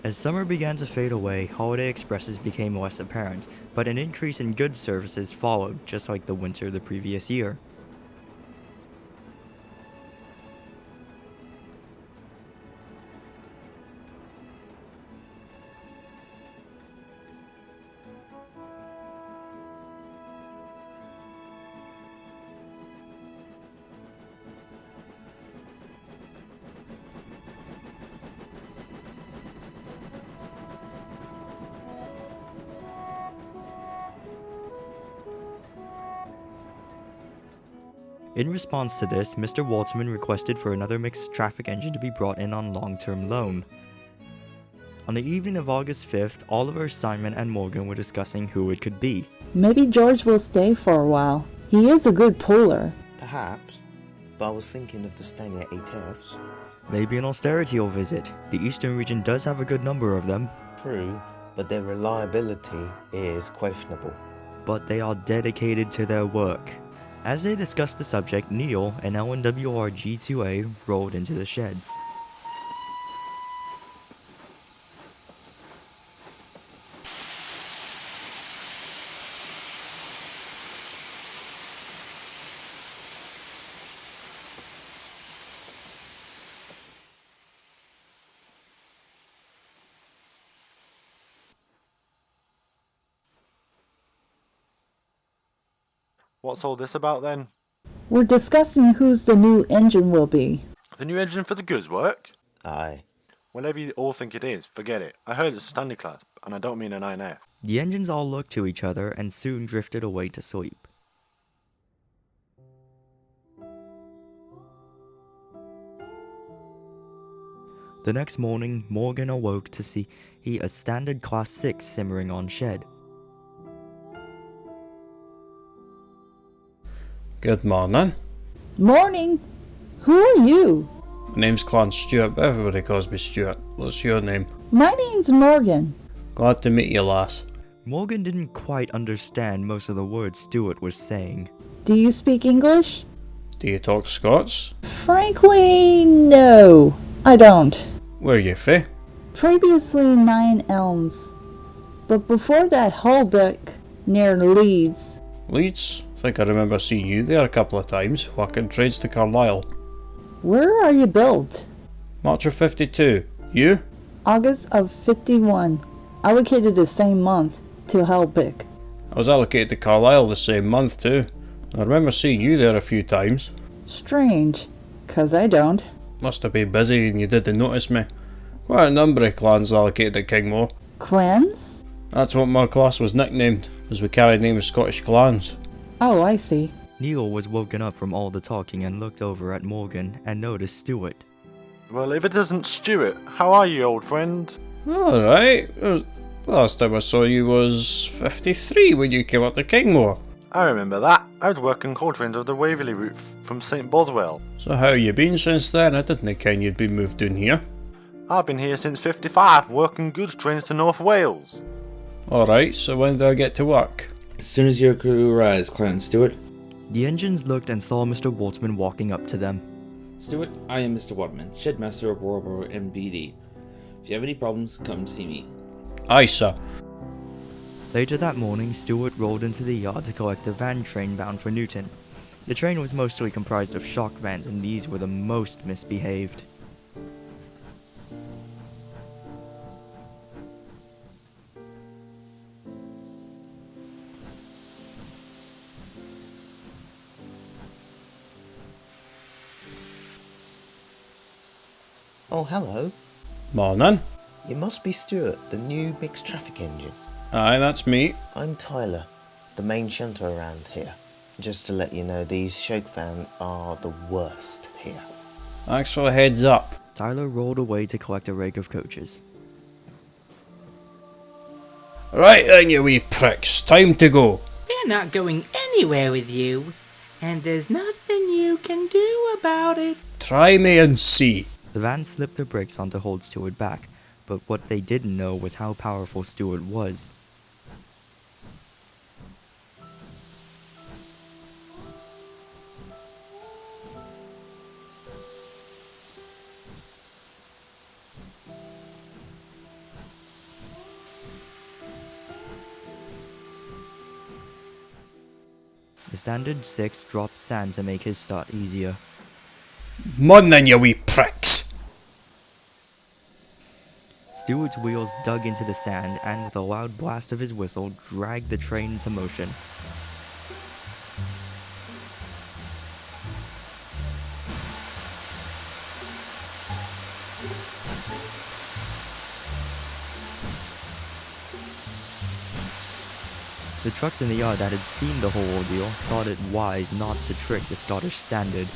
As summer began to fade away, holiday expresses became less apparent, but an increase in goods services followed, just like the winter the previous year. In response to this, Mr. Waterman requested for another mixed traffic engine to be brought in on long-term loan. On the evening of August 5th, Oliver, Simon, and Morgan were discussing who it could be. Maybe George will stay for a while. He is a good puller. Perhaps, but I was thinking of the staying at 8Fs. Maybe an austerity will visit. The eastern region does have a good number of them. True, but their reliability is questionable. But they are dedicated to their work. As they discussed the subject, Neil, an LNWR G2A, rolled into the sheds. What's all this about then? We're discussing whose the new engine will be. The new engine for the goods work? Aye. Whatever you all think it is, forget it. I heard it's a standard class, and I don't mean a 9F. The engines all looked to each other and soon drifted away to sleep. The next morning, Morgan awoke to see a standard Class 6 simmering on shed. Good morning. Morning! Who are you? My name's Clarence Stuart, but everybody calls me Stuart. What's your name? My name's Morgan. Glad to meet you, lass. Morgan didn't quite understand most of the words Stuart was saying. Do you speak English? Do you talk Scots? Frankly, no, I don't. Where are you fae? Previously 9 Elms, but before that Holbeck near Leeds. Leeds? I think I remember seeing you there a couple of times, working trades to Carlisle. Where are you built? March of 52. You? August of 51. Allocated the same month to Holbeck. I was allocated to Carlisle the same month too. I remember seeing you there a few times. Strange, 'cause I don't. Must have been busy and you didn't notice me. Quite a number of clans allocated at Kingmore. Clans? That's what my class was nicknamed, as we carried names of Scottish clans. Oh, I see. Neil was woken up from all the talking and looked over at Morgan and noticed Stuart. Well, if it isn't Stuart, how are you, old friend? Alright. Last time I saw you was 53 when you came up to Kingmore. I remember that. I was working coal trains of the Waverley route from St Boswell. So how you been since then? I didn't ken you'd been moved down here. I've been here since 55, working goods trains to North Wales. Alright, so when do I get to work? As soon as your crew arrives, Clarence Stewart. The engines looked and saw Mr. Waterman walking up to them. Stewart, I am Mr. Waterman, Shedmaster of Warrborough MBD. If you have any problems, come see me. Aye, sir. Later that morning, Stuart rolled into the yard to collect a van train bound for Newton. The train was mostly comprised of shock vans, and these were the most misbehaved. Oh, hello. Morning. You must be Stuart, the new mixed traffic engine. Aye, that's me. I'm Tyler, the main shunter around here. Just to let you know, these choke fans are the worst here. Thanks for the heads up. Tyler rolled away to collect a rake of coaches. Right then, you wee pricks. Time to go. We're not going anywhere with you, and there's nothing you can do about it. Try me and see. The van slipped the brakes on to hold Stuart back, but what they didn't know was how powerful Stuart was. The Standard 6 dropped sand to make his start easier. Mon then, you wee pricks! Stuart's wheels dug into the sand and with a loud blast of his whistle dragged the train into motion. The trucks in the yard that had seen the whole ordeal thought it wise not to trick the Scottish Standard.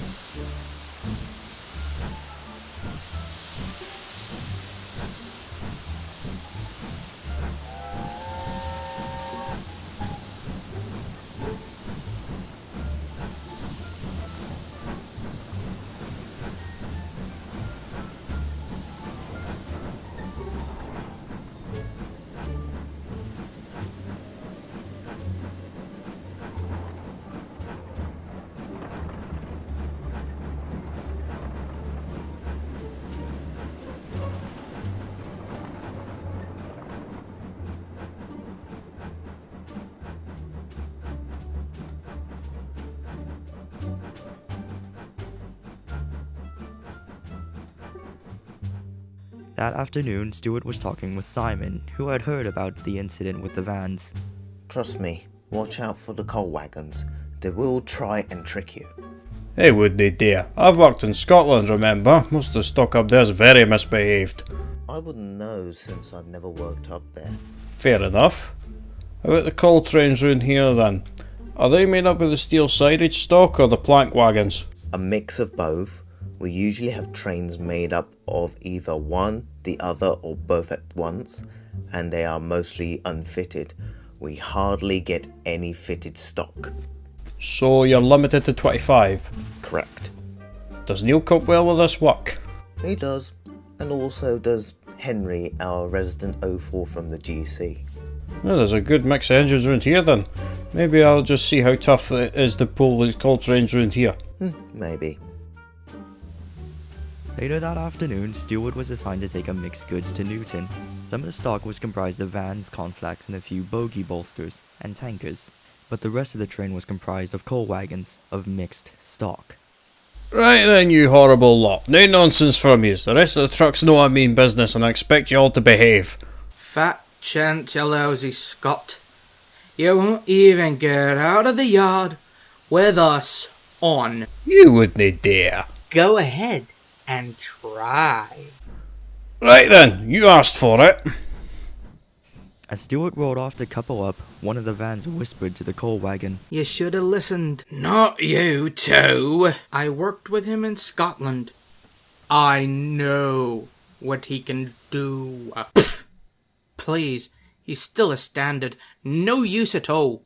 That afternoon, Stuart was talking with Simon, who had heard about the incident with the vans. Trust me, watch out for the coal wagons. They will try and trick you. They would they dare. I've worked in Scotland, remember? Most of the stock up there's very misbehaved. I wouldn't know since I've never worked up there. Fair enough. How about the coal trains round here then? Are they made up of the steel-sided stock or the plank wagons? A mix of both. We usually have trains made up of either one, the other, or both at once, and they are mostly unfitted. We hardly get any fitted stock. So you're limited to 25? Correct. Does Neil cope well with this work? He does, and also does Henry, our resident 04 from the GC. Well, there's a good mix of engines around here then. Maybe I'll just see how tough it is to pull these coal trains around here. Maybe. Later that afternoon, Stuart was assigned to take a mixed goods to Newton. Some of the stock was comprised of vans, conflacks, and a few bogie bolsters and tankers, but the rest of the train was comprised of coal wagons of mixed stock. Right then, you horrible lot. No nonsense from yous. The rest of the trucks know I mean business and I expect you all to behave. Fat chance, you lousy Scot. You won't even get out of the yard with us on. You wouldn't dare. Go ahead and try. Right then, you asked for it. As Stuart rode off to couple up, one of the vans whispered to the coal wagon. You should have listened. Not you two. I worked with him in Scotland. I know what he can do. Please, he's still a standard. No use at all.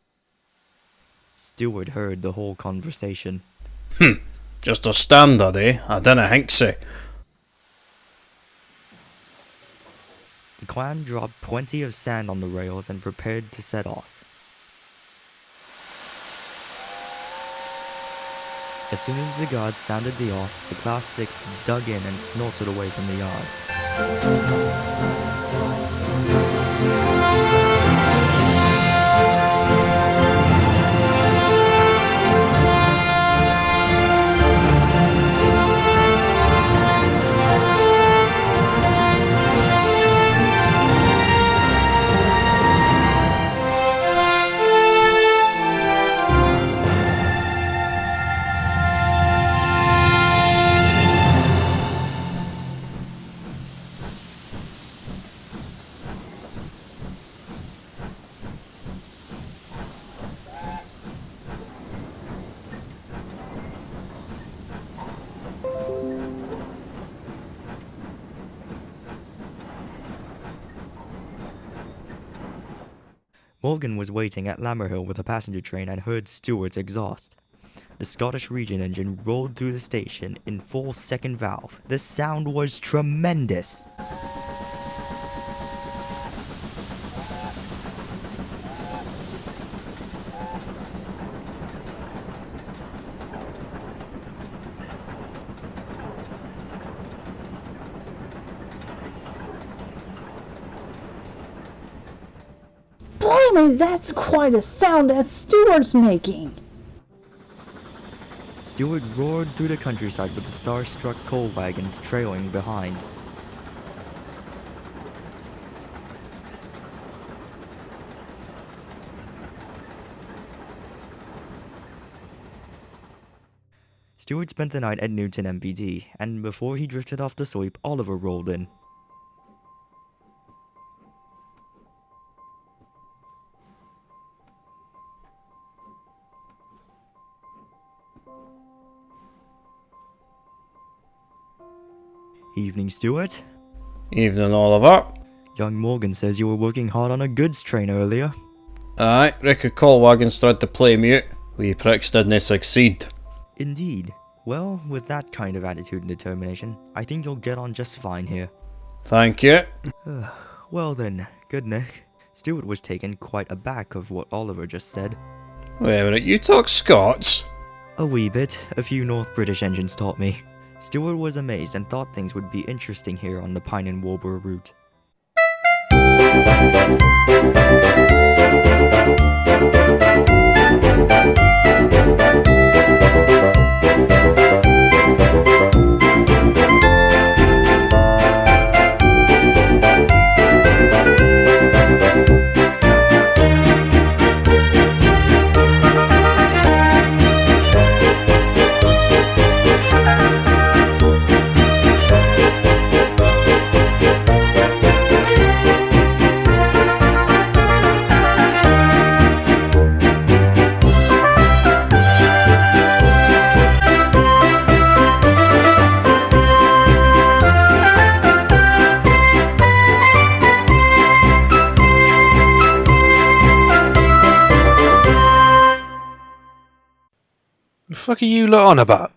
Stuart heard the whole conversation. Just a standard, eh? I dinna think so. The clan dropped plenty of sand on the rails and prepared to set off. As soon as the guards sounded the off, the Class 6 dug in and snorted away from the yard. Morgan was waiting at Lammerhill with a passenger train and heard Stuart's exhaust. The Scottish Region engine rolled through the station in full second valve. The sound was tremendous. Blimey, that's quite a sound that Stuart's making. Stuart roared through the countryside with the star-struck coal wagons trailing behind. Stuart spent the night at Newton MPD, and before he drifted off to sleep, Oliver rolled in. Evening, Stuart. Evening, Oliver. Young Morgan says you were working hard on a goods train earlier. Aye, reckon coal wagons tried to play mute. We pricks didn't succeed. Indeed. Well, with that kind of attitude and determination, I think you'll get on just fine here. Thank you. Well then, good nick. Stuart was taken quite aback of what Oliver just said. Wait a minute, you talk Scots? A wee bit. A few North British engines taught me. Stuart was amazed and thought things would be interesting here on the Pine and Warrborough route. The fuck are you lot on about?